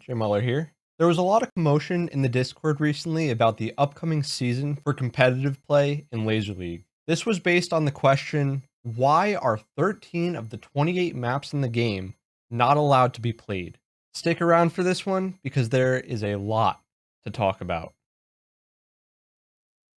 JMauler here. There was a lot of commotion in the Discord recently about the upcoming season for competitive play in Laser League. This was based on the question, why are 13 of the 28 maps in the game not allowed to be played? Stick around for this one because there is a lot to talk about.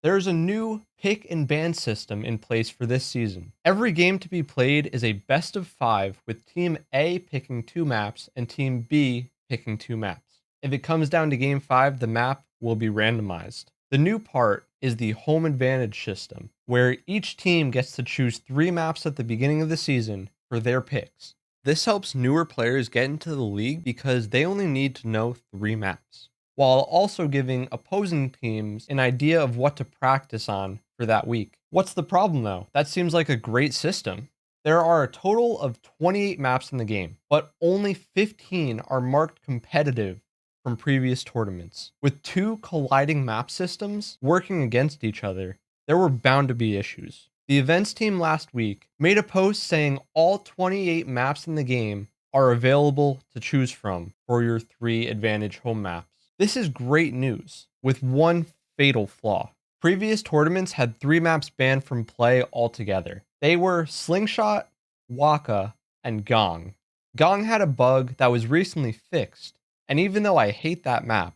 There's a new pick and ban system in place for this season. Every game to be played is a best of 5 with Team A picking 2 maps and Team B picking 2 maps. If it comes down to Game 5, the map will be randomized. The new part is the home advantage system, where each team gets to choose 3 maps at the beginning of the season for their picks. This helps newer players get into the league because they only need to know 3 maps, while also giving opposing teams an idea of what to practice on for that week. What's the problem though? That seems like a great system. There are a total of 28 maps in the game, but only 15 are marked competitive from previous tournaments. With 2 colliding map systems working against each other, there were bound to be issues. The events team last week made a post saying all 28 maps in the game are available to choose from for your 3 advantage home maps. This is great news, with one fatal flaw. Previous tournaments had 3 maps banned from play altogether. They were Slingshot, Waka, and Gong. Gong had a bug that was recently fixed, and even though I hate that map,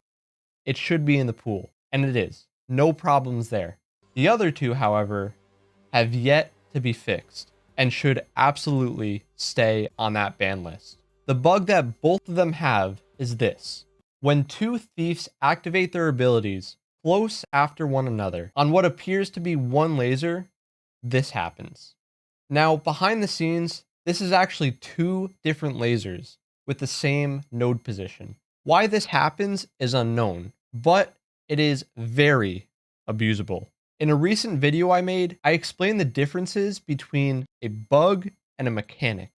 it should be in the pool, and it is. No problems there. The other 2, however, have yet to be fixed, and should absolutely stay on that ban list. The bug that both of them have is this. When 2 thieves activate their abilities close after one another on what appears to be one laser, this happens. Now, behind the scenes, this is actually 2 different lasers with the same node position. Why this happens is unknown, but it is very abusable. In a recent video I made, I explained the differences between a bug and a mechanic.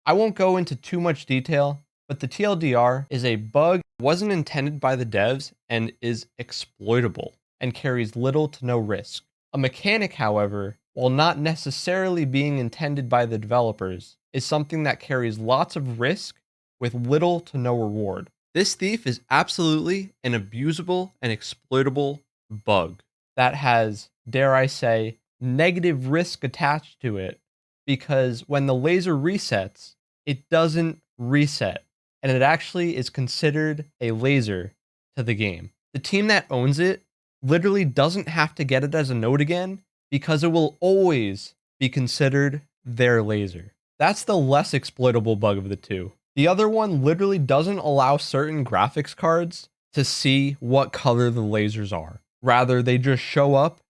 I won't go into too much detail, but the TLDR is a bug that wasn't intended by the devs and is exploitable and carries little to no risk. A mechanic, however, while not necessarily being intended by the developers, is something that carries lots of risk with little to no reward. This thief is absolutely an abusable and exploitable bug that has, dare I say, negative risk attached to it, because when the laser resets, it doesn't reset, and it actually is considered a laser to the game. The team that owns it literally doesn't have to get it as a node again because it will always be considered their laser. That's the less exploitable bug of the 2. The other one literally doesn't allow certain graphics cards to see what color the lasers are. Rather, they just show up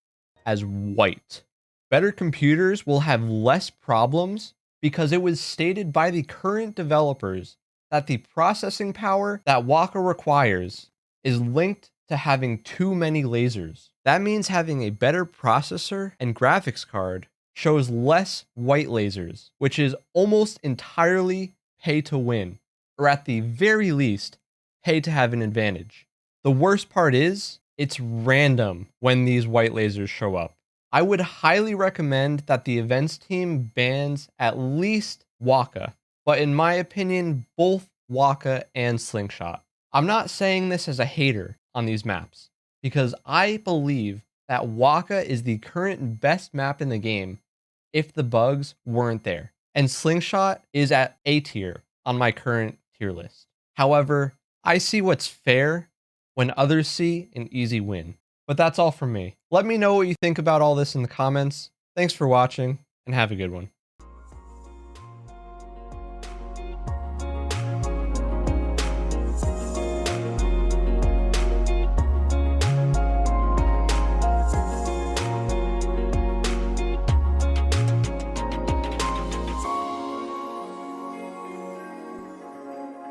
as white. Better computers will have less problems because it was stated by the current developers that the processing power that Waka requires is linked to having too many lasers. That means having a better processor and graphics card shows less white lasers, which is almost entirely pay to win, or at the very least, pay to have an advantage. The worst part is, it's random when these white lasers show up. I would highly recommend that the events team bans at least Waka, but in my opinion, both Waka and Slingshot. I'm not saying this as a hater on these maps, because I believe that Waka is the current best map in the game if the bugs weren't there, and Slingshot is at A tier on my current tier list. However, I see what's fair when others see an easy win. But that's all from me. Let me know what you think about all this in the comments. Thanks for watching, and have a good one.